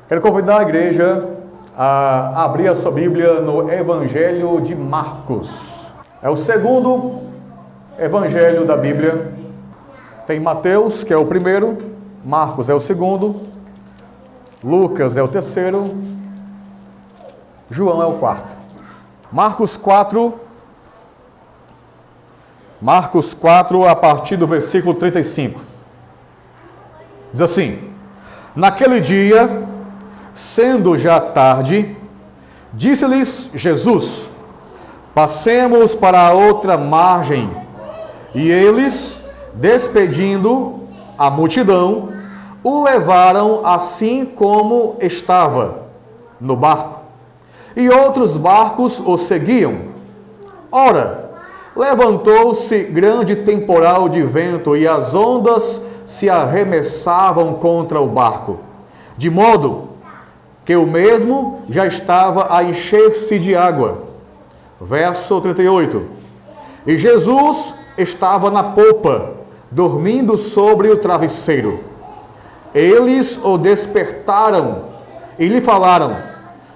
Quero convidar a igreja a abrir a sua Bíblia no Evangelho de Marcos. É o segundo Evangelho da Bíblia. Tem Mateus, que é o primeiro, Marcos é o segundo, Lucas é o terceiro, João é o quarto. Marcos 4, a partir do versículo 35. Diz assim: Naquele dia, sendo já tarde, disse-lhes Jesus: Passemos para a outra margem. E eles, despedindo a multidão, o levaram assim como estava, no barco. E outros barcos o seguiam. Ora, levantou-se grande temporal de vento, e as ondas se arremessavam contra o barco, de modo que o mesmo já estava a encher-se de água. Verso 38. E Jesus estava na popa, dormindo sobre o travesseiro. Eles o despertaram e lhe falaram: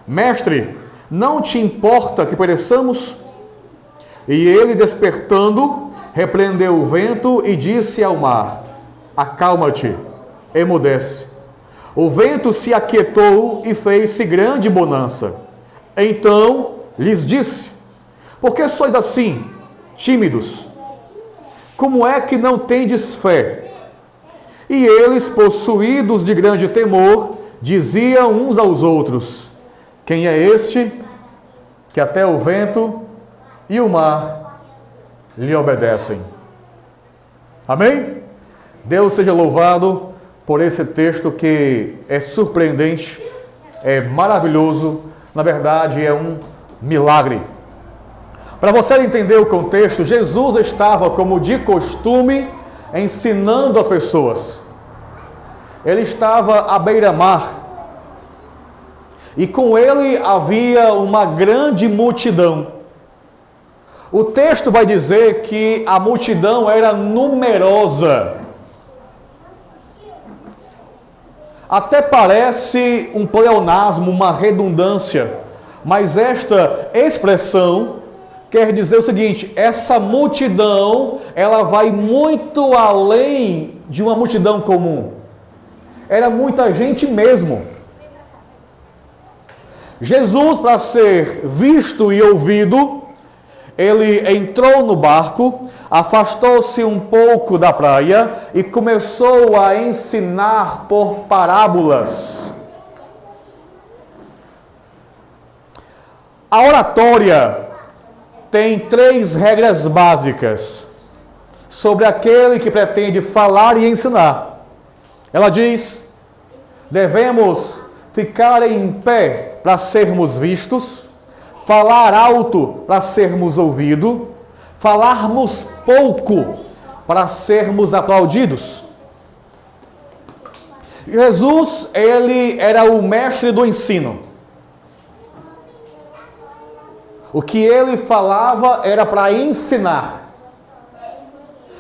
Mestre, não te importa que pereçamos? E ele, despertando, repreendeu o vento e disse ao mar: Acalma-te, emudece. O vento se aquietou e fez-se grande bonança. Então lhes disse: Por que sois assim, tímidos? Como é que não tendes fé? E eles, possuídos de grande temor, diziam uns aos outros: Quem é este que até o vento e o mar lhe obedecem? Amém? Deus seja louvado por esse texto que é surpreendente, é maravilhoso, na verdade é um milagre. Para você entender o contexto, Jesus estava, como de costume, ensinando as pessoas. Ele estava à beira-mar e com ele havia uma grande multidão. O texto vai dizer que a multidão era numerosa. Até parece um pleonasmo, uma redundância, mas esta expressão quer dizer o seguinte: essa multidão, ela vai muito além de uma multidão comum. Era muita gente mesmo. Jesus, para ser visto e ouvido, ele entrou no barco, afastou-se um pouco da praia e começou a ensinar por parábolas. A oratória tem 3 regras básicas sobre aquele que pretende falar e ensinar. Ela diz: devemos ficar em pé para sermos vistos, falar alto para sermos ouvidos, falarmos pouco para sermos aplaudidos. Jesus, ele era o mestre do ensino. O que ele falava era para ensinar.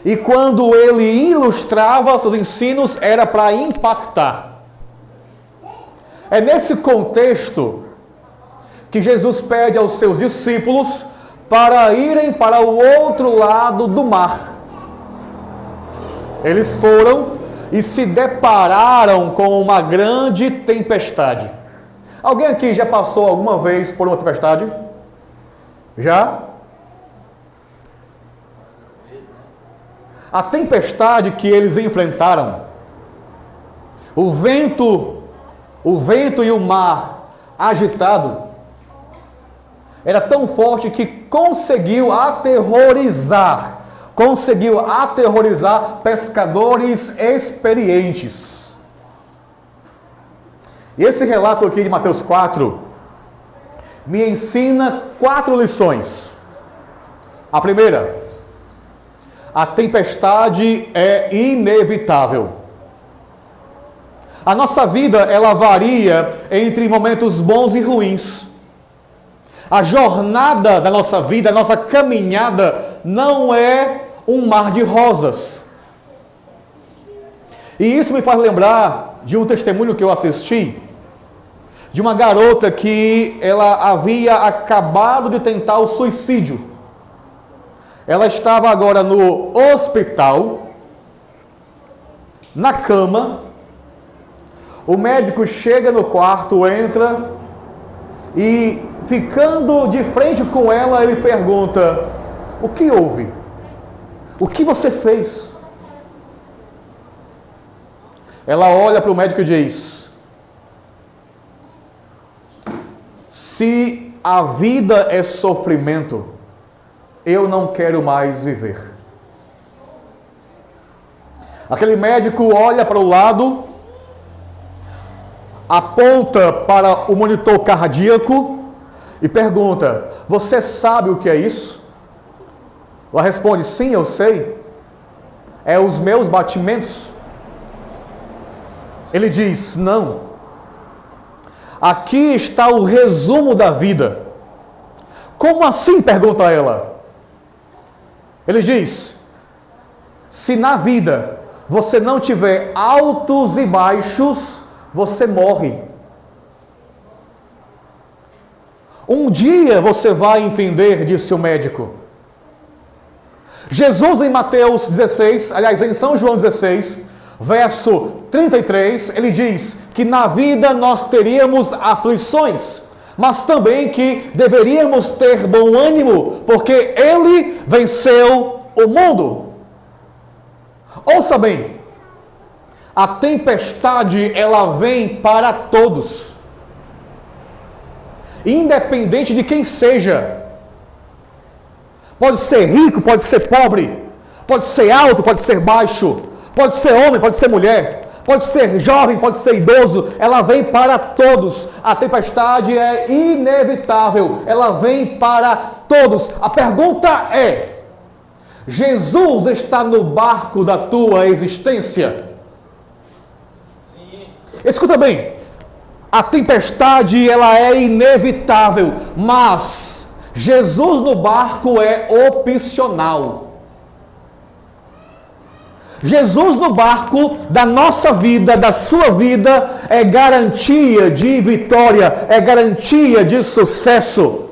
E quando ele ilustrava seus ensinos, era para impactar. É nesse contexto que Jesus pede aos seus discípulos para irem para o outro lado do mar. Eles foram e se depararam com uma grande tempestade. Alguém aqui já passou alguma vez por uma tempestade? Já? A tempestade que eles enfrentaram, o vento e o mar agitado, era tão forte que conseguiu aterrorizar pescadores experientes. E esse relato aqui de Mateus 4 me ensina 4 lições. A primeira: a tempestade é inevitável. A nossa vida, ela varia entre momentos bons e ruins. A jornada da nossa vida, a nossa caminhada, não é um mar de rosas. E isso me faz lembrar de um testemunho que eu assisti de uma garota que ela havia acabado de tentar o suicídio. Ela estava agora no hospital, na cama. O médico chega no quarto, entra e, ficando de frente com ela, ele pergunta: o que houve? O que você fez? Ela olha para o médico e diz: se a vida é sofrimento, eu não quero mais viver. Aquele médico olha para o lado, aponta para o monitor cardíaco e pergunta: você sabe o que é isso? Ela responde: sim, eu sei. É os meus batimentos. Ele diz: não. Aqui está o resumo da vida. Como assim? Pergunta ela. Ele diz: se na vida você não tiver altos e baixos, você morre. Um dia você vai entender, disse o médico. Jesus em Mateus 16, aliás, em São João 16, verso 33, ele diz que na vida nós teríamos aflições, mas também que deveríamos ter bom ânimo, porque ele venceu o mundo. Ouça bem, a tempestade ela vem para todos, independente de quem seja. Pode ser rico, pode ser pobre, pode ser alto, pode ser baixo, pode ser homem, pode ser mulher, pode ser jovem, pode ser idoso, ela vem para todos. A tempestade é inevitável, ela vem para todos. A pergunta é: Jesus está no barco da tua existência? Sim. Escuta bem, a tempestade ela é inevitável, mas Jesus no barco é opcional. Jesus no barco da nossa vida, da sua vida, é garantia de vitória, é garantia de sucesso.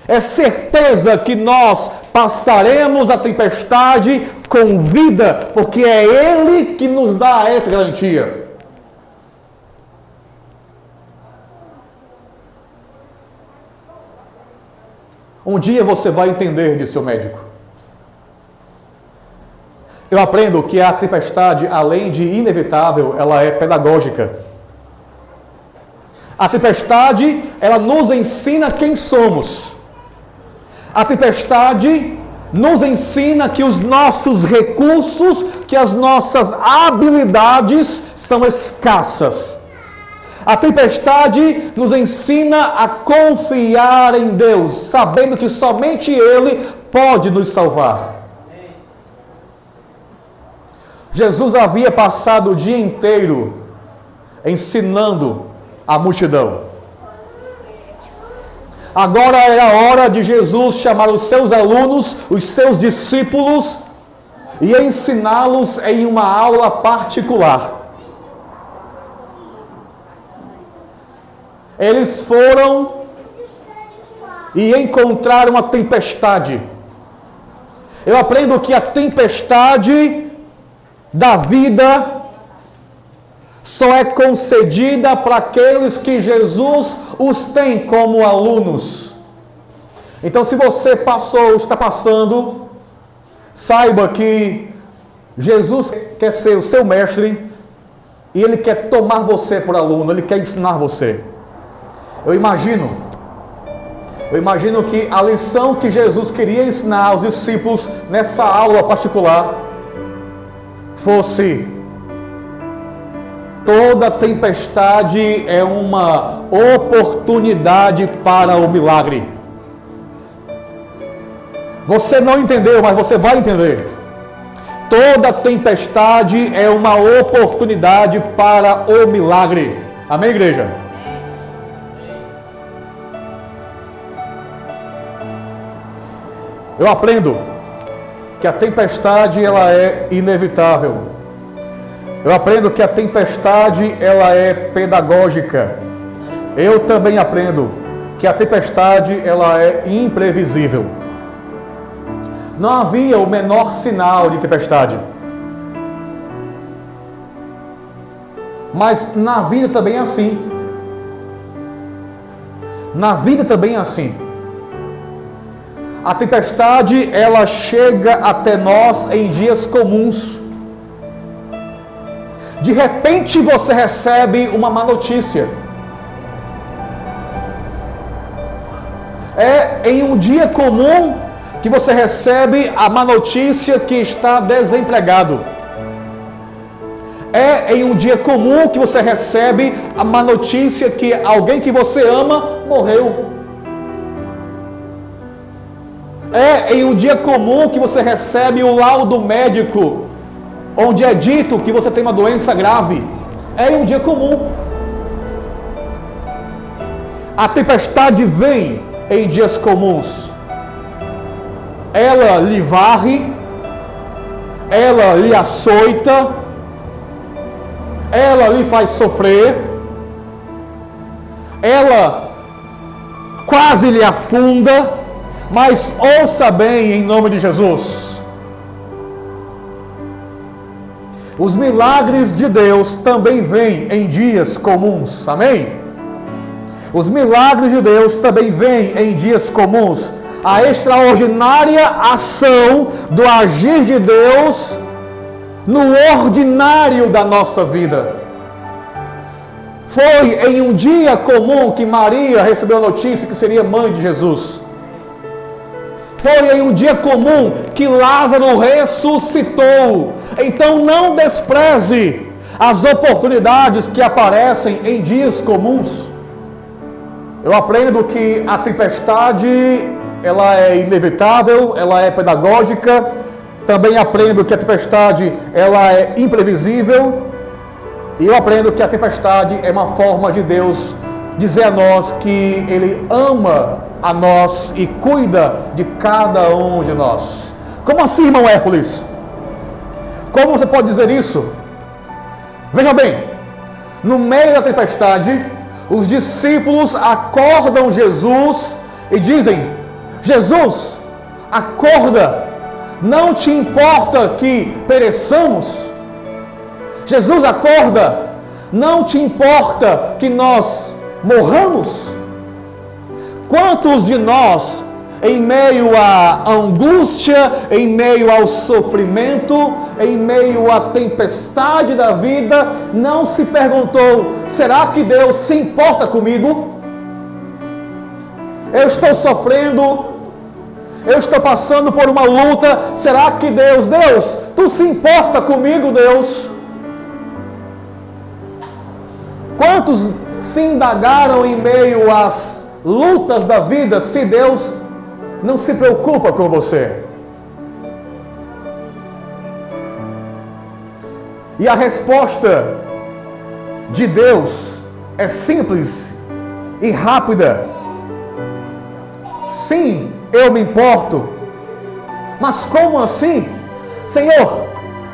É certeza que nós passaremos a tempestade com vida, porque é Ele que nos dá essa garantia. Um dia você vai entender, disse o médico. Eu aprendo que a tempestade, além de inevitável, ela é pedagógica. A tempestade, ela nos ensina quem somos. A tempestade nos ensina que os nossos recursos, que as nossas habilidades são escassas. A tempestade nos ensina a confiar em Deus, sabendo que somente Ele pode nos salvar. Jesus havia passado o dia inteiro ensinando a multidão. Agora era a hora de Jesus chamar os seus alunos, os seus discípulos, e ensiná-los em uma aula particular. Eles foram e encontraram a tempestade. Eu aprendo que a tempestade da vida só é concedida para aqueles que Jesus os tem como alunos. Então, se você passou, está passando, saiba que Jesus quer ser o seu mestre e Ele quer tomar você por aluno, Ele quer ensinar você. Eu imagino que a lição que Jesus queria ensinar aos discípulos nessa aula particular fosse: toda tempestade é uma oportunidade para o milagre. Você não entendeu, mas você vai entender. Toda tempestade é uma oportunidade para o milagre. Amém, igreja? Eu aprendo que a tempestade ela é inevitável. Eu aprendo que a tempestade ela é pedagógica. Eu também aprendo que a tempestade ela é imprevisível. Não havia o menor sinal de tempestade. Mas na vida também é assim. Na vida também é assim. A tempestade, ela chega até nós em dias comuns. De repente você recebe uma má notícia. É em um dia comum que você recebe a má notícia que está desempregado. É em um dia comum que você recebe a má notícia que alguém que você ama morreu. É em um dia comum que você recebe o laudo médico, onde é dito que você tem uma doença grave. É em um dia comum. A tempestade vem em dias comuns. Ela lhe varre, ela lhe açoita, ela lhe faz sofrer, ela quase lhe afunda, mas ouça bem em nome de Jesus. Os milagres de Deus também vêm em dias comuns, amém? Os milagres de Deus também vêm em dias comuns. A extraordinária ação do agir de Deus no ordinário da nossa vida. Foi em um dia comum que Maria recebeu a notícia que seria mãe de Jesus. Foi em um dia comum que Lázaro ressuscitou. Então não despreze as oportunidades que aparecem em dias comuns. Eu aprendo que a tempestade ela é inevitável, ela é pedagógica. Também aprendo que a tempestade ela é imprevisível. E eu aprendo que a tempestade é uma forma de Deus dizer a nós que Ele ama a nós e cuida de cada um de nós. Como assim, irmão Hércules? Como você pode dizer isso? Veja bem, no meio da tempestade, os discípulos acordam Jesus e dizem: Jesus, acorda, não te importa que pereçamos? Jesus, acorda, não te importa que nós morramos? Quantos de nós, em meio à angústia, em meio ao sofrimento, em meio à tempestade da vida, não se perguntou: será que Deus se importa comigo? Eu estou sofrendo, eu estou passando por uma luta, será que Deus, tu se importa comigo, Deus? Quantos se indagaram em meio às lutas da vida se Deus não se preocupa com você? E a resposta de Deus é simples e rápida. Sim, eu me importo. Mas como assim? Senhor,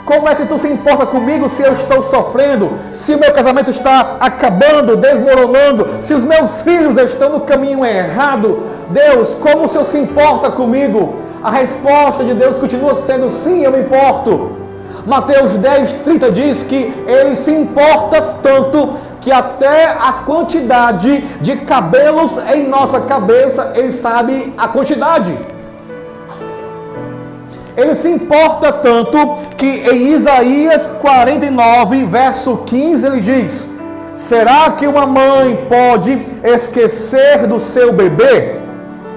como é que tu se importa comigo se eu estou sofrendo? Se o meu casamento está acabando, desmoronando? Se os meus filhos estão no caminho errado? Deus, como o Senhor se importa comigo? A resposta de Deus continua sendo: sim, eu me importo. Mateus 10:30 diz que Ele se importa tanto que até a quantidade de cabelos em nossa cabeça, Ele sabe a quantidade. Ele se importa tanto que em Isaías 49, verso 15, ele diz: será que uma mãe pode esquecer do seu bebê,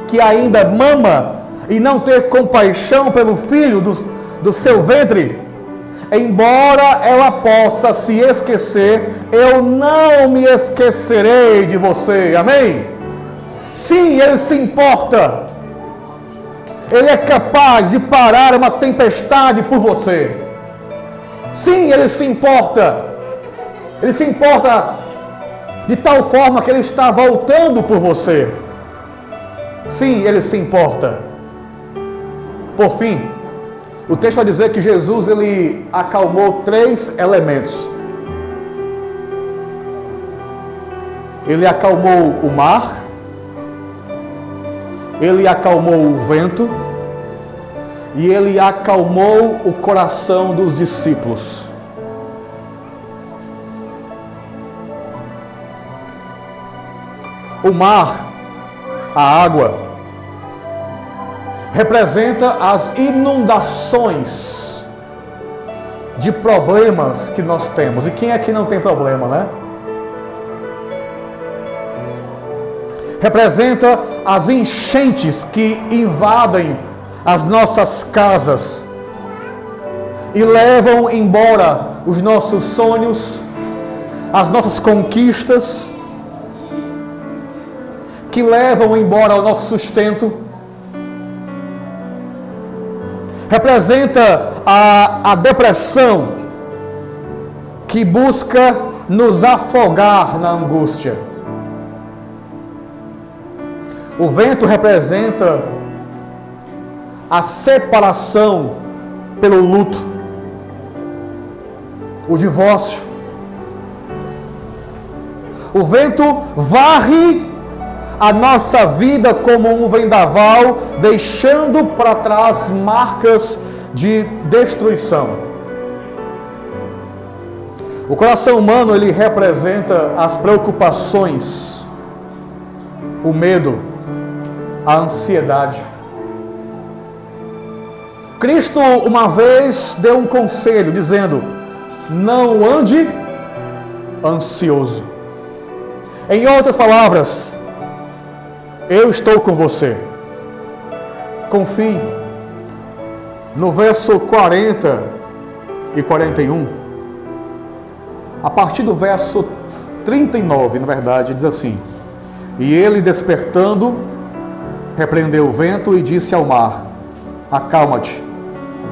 que ainda mama, e não ter compaixão pelo filho do seu ventre? Embora ela possa se esquecer, eu não me esquecerei de você. Amém? Sim, Ele se importa. Ele é capaz de parar uma tempestade por você. Sim, Ele se importa. Ele se importa de tal forma que Ele está voltando por você. Sim, Ele se importa. Por fim, o texto vai dizer que Jesus ele acalmou 3 elementos. Ele acalmou o mar, ele acalmou o vento e ele acalmou o coração dos discípulos. O mar, a água, representa as inundações de problemas que nós temos. E quem aqui não tem problema, né? Representa as enchentes que invadem as nossas casas e levam embora os nossos sonhos, as nossas conquistas, que levam embora o nosso sustento. Representa a depressão que busca nos afogar na angústia. O vento representa a separação pelo luto, o divórcio. O vento varre a nossa vida como um vendaval, deixando para trás marcas de destruição. O coração humano, ele representa as preocupações, o medo, a ansiedade. Cristo uma vez deu um conselho dizendo: não ande ansioso. Em outras palavras, eu estou com você. Confie. No verso 40 e 41, a partir do verso 39, na verdade, diz assim: e ele, despertando, repreendeu o vento e disse ao mar: acalma-te,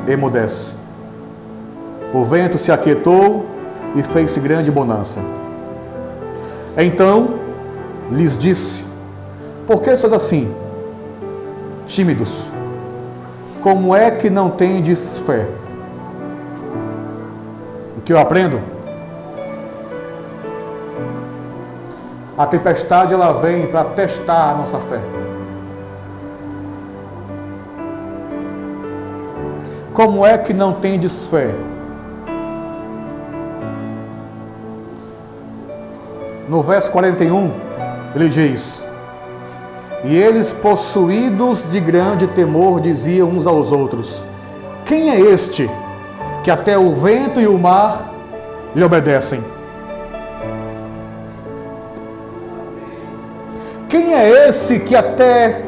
emudece. O vento se aquietou e fez-se grande bonança. Então lhes disse: por que sois assim, tímidos? Como é que não tendes fé? O que eu aprendo? A tempestade, ela vem para testar a nossa fé. Como é que não tendes fé? No verso 41, ele diz: e eles, possuídos de grande temor, diziam uns aos outros: quem é este que até o vento e o mar lhe obedecem? Quem é esse que até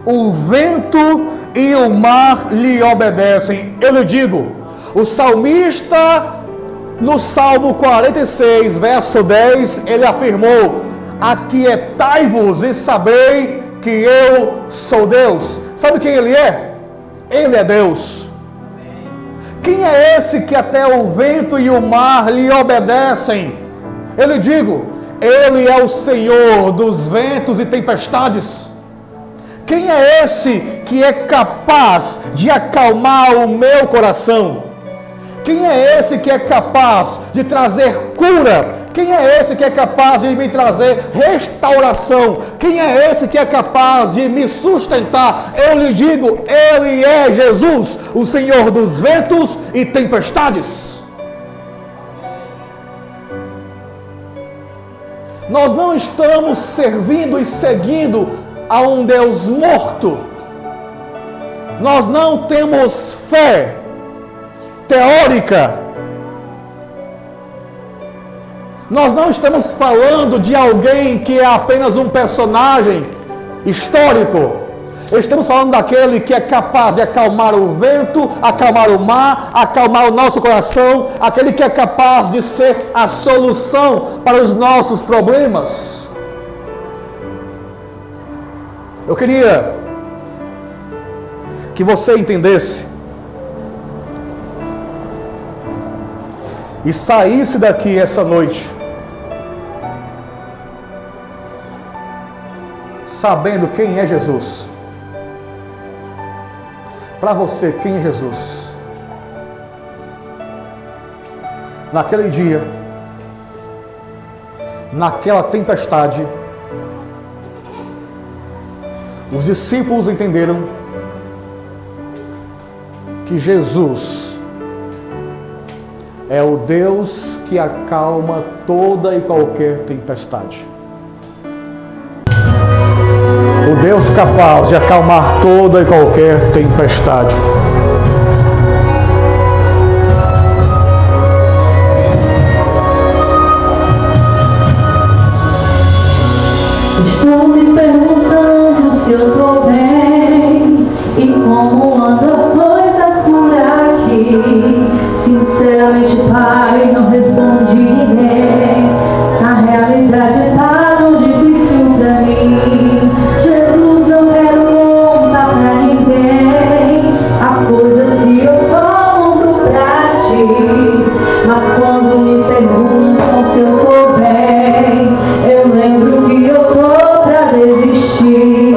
o vento e o mar lhe obedecem? Eu lhe digo, o salmista, no Salmo 46, verso 10, ele afirmou: aquietai-vos e sabei que eu sou Deus. Sabe quem ele é? Ele é Deus. Quem é esse que até o vento e o mar lhe obedecem? Eu lhe digo, ele é o Senhor dos ventos e tempestades. Quem é esse que é capaz de acalmar o meu coração? Quem é esse que é capaz de trazer cura? Quem é esse que é capaz de me trazer restauração? Quem é esse que é capaz de me sustentar? Eu lhe digo, ele é Jesus, o Senhor dos ventos e tempestades. Nós não estamos servindo e seguindo a um Deus morto. Nós não temos fé teórica. Nós não estamos falando de alguém que é apenas um personagem histórico. Estamos falando daquele que é capaz de acalmar o vento, acalmar o mar, acalmar o nosso coração, aquele que é capaz de ser a solução para os nossos problemas. Eu queria que você entendesse e saísse daqui essa noite sabendo quem é Jesus. Para você, quem é Jesus? Naquele dia naquela tempestade, os discípulos entenderam que Jesus é o Deus que acalma toda e qualquer tempestade. O Deus capaz de acalmar toda e qualquer tempestade. Estou me perguntando se eu tô bem e como andam as coisas por aqui. Sinceramente, Pai, não respondi ninguém. A realidade tá tão difícil pra mim. Jesus, não quero contar pra ninguém as coisas que eu só conto pra ti. Mas quando me perguntam se eu tô bem, eu lembro que eu tô pra desistir.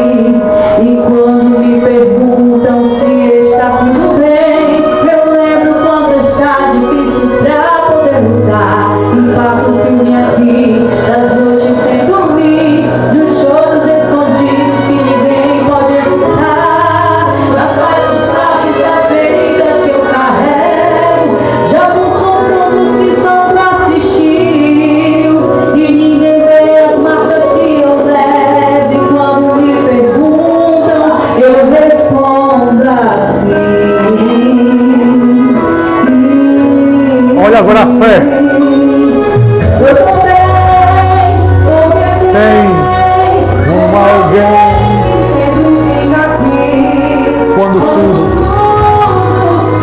E quando me perguntam se está tudo bem, eu lembro quando está difícil pra poder lutar. E faço um filme aqui das noites sem dormir, dos choros escondidos que ninguém pode escutar. Mas Pai, tu sabes das feridas que eu carrego, de alguns confrontos que só tu assistiu, e ninguém vê as marcas que eu levo. E quando me perguntam, eu respondo assim. Olha agora a fé. Eu tô bem, Tem um alguém sempre fica aqui. quando tudo.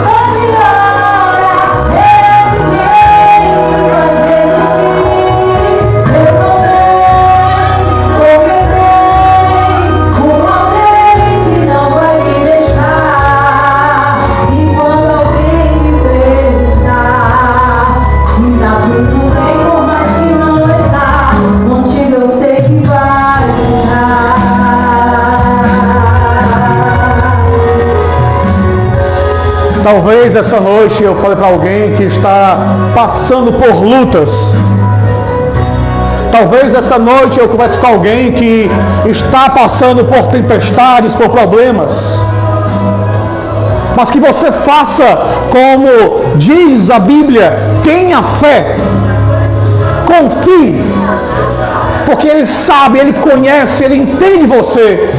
Só melhora, eu creio, às vezes eu tô bem, com alguém que não vai me deixar. E quando alguém me perguntar se tá tudo bem, por mais que não está, contigo eu sei que vai mudar. Talvez essa noite eu fale para alguém que está passando por lutas. Talvez essa noite eu converse com alguém que está passando por tempestades, por problemas. Mas que você faça como diz a Bíblia: tenha fé, confie, porque Ele sabe, Ele conhece, Ele entende você.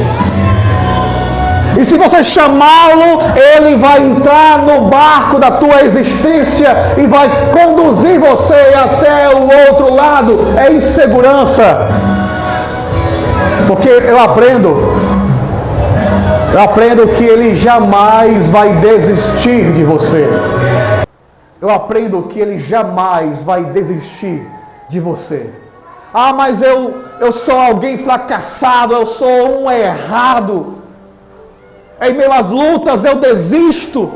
E se você chamá-lo, Ele vai entrar no barco da tua existência e vai conduzir você até o outro lado em segurança. Porque eu aprendo que Ele jamais vai desistir de você. Eu aprendo que Ele jamais vai desistir de você. Ah, mas eu sou alguém fracassado, eu sou um errado. Em meio às lutas eu desisto.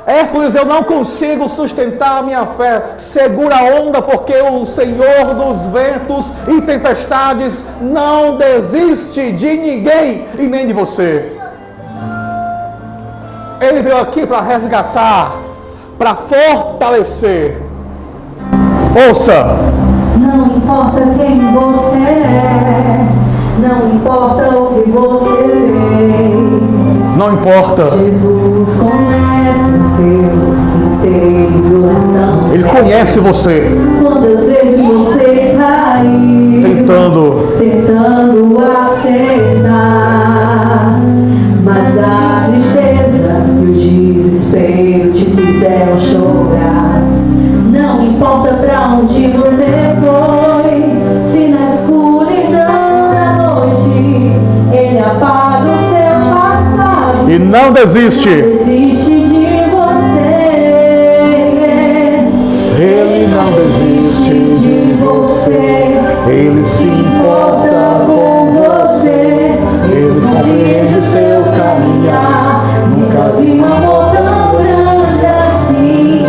Hércules, eu não consigo sustentar a minha fé. Segura a onda, porque o Senhor dos ventos e tempestades não desiste de ninguém e nem de você. Ele veio aqui para resgatar, para fortalecer. Ouça. Não importa quem você é, não importa o que você fez. Não importa. Jesus conhece o seu interior. Ele conhece você. Quantas vezes você caiu, tentando acertar, mas a tristeza e o desespero te fizeram chorar. Não importa pra onde você foi, se na escuridão da noite Ele apaga o seu passado E não desiste. não desiste de você. Ele não desiste de você. Ele se importa com você. Ele compreende o seu caminhar. Nunca vi um amor tão grande assim.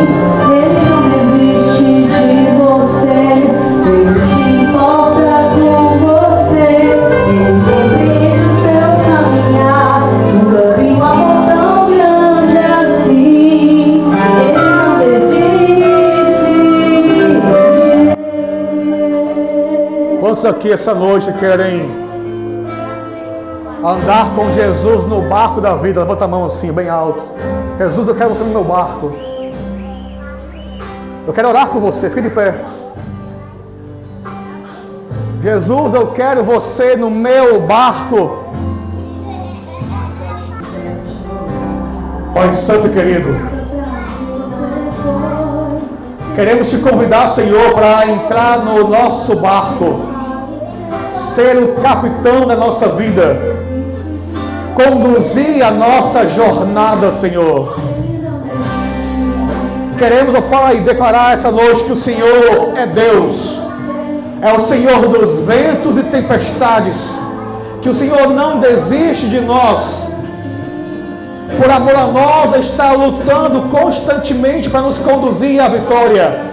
Ele não desiste de você. Ele se importa com você. Ele compreende o seu caminhar. Nunca vi um amor tão grande assim. Ele não desiste. Quantos aqui essa noite querem andar com Jesus no barco da vida? Levanta a mão assim, bem alto. Jesus, eu quero você no meu barco. Eu quero orar com você, fique de pé. Jesus, eu quero você no meu barco. Pai Santo querido, queremos te convidar, Senhor, para entrar no nosso barco, ser o capitão da nossa vida, conduzir a nossa jornada, Senhor. Queremos, ó Pai, declarar essa noite que o Senhor é Deus, é o Senhor dos ventos e tempestades, que o Senhor não desiste de nós, por amor a nós está lutando constantemente para nos conduzir à vitória.